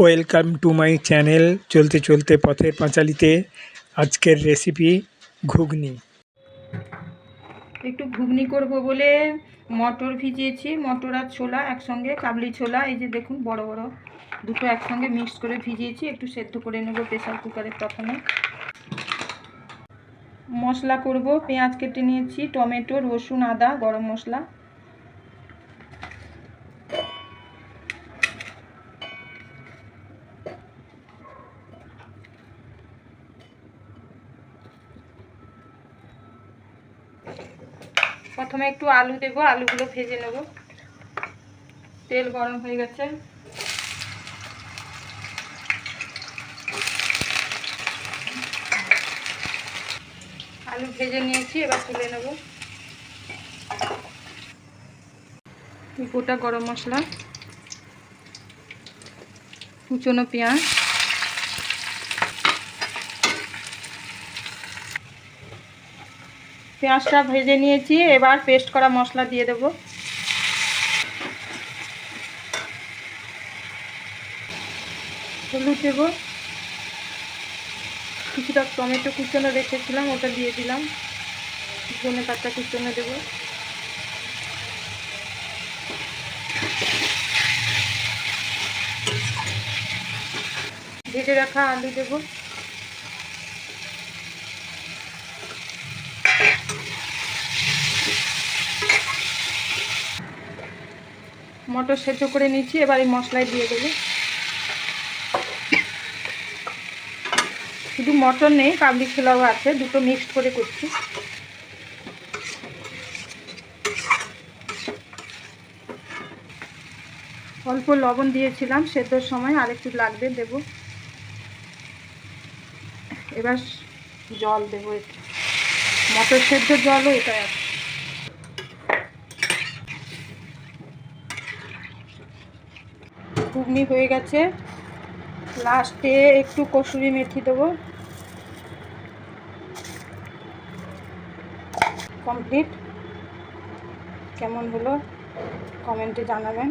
Welcome to my channel চলতে চলতে পথের পাঁচালীতে আজকের রেসিপি ঘুগনি। একটু ঘুগনি করব বলে মটর ভিজিয়েছি, মটর আর ছোলা একসঙ্গে, কাবলি ছোলা এই যে দেখুন বড় বড় দুটো একসঙ্গে মিক্স করে ভিজিয়েছি। একটু সেদ্ধ করে নেব প্রেসার কুকারে। প্রথমে মশলা করব, পেঁয়াজ কেটে নিয়েছি, টমেটো, রসুন, আদা, গরম মশলা। প্রথমে একটু আলু দেব, আলুগুলো ভেজে নেব। তেল গরম হয়ে গেছে, আলু ভেজে নিয়েছি, এবার তুলে নেব। গোটা গরম মশলা, কুচনো পেঁয়াজ, পেঁয়াজটা ভেজে নিয়েছি। এবার পেস্ট করা মশলা দিয়ে দেব। হলুদ দেব, কিছুটা টমেটো কুচনো রেখেছিলাম ওটা দিয়ে দিলাম, ধনে পাতা কুচনো দেব, ভেজে রাখা আলু দেব, মটর সেদ্ধ করে নিচ্ছি, এবার এই মশলায় দিয়ে দেবো। শুধু মটর নেই, কাবলি ছোলাও আছে, দুটো মিক্সড করে করছি। অল্প লবণ দিয়েছিলাম সেদ্ধর সময়, আরেকটু লাগবে দেব। এবার জল দেব, একটু মটর সেদ্ধ জলও এটা আছে। ঘুগনি হয়ে গেছে, লাস্টে একটু কসুরি মেথি দেবো। কমপ্লিট। কেমন হলো কমেন্টে জানাবেন।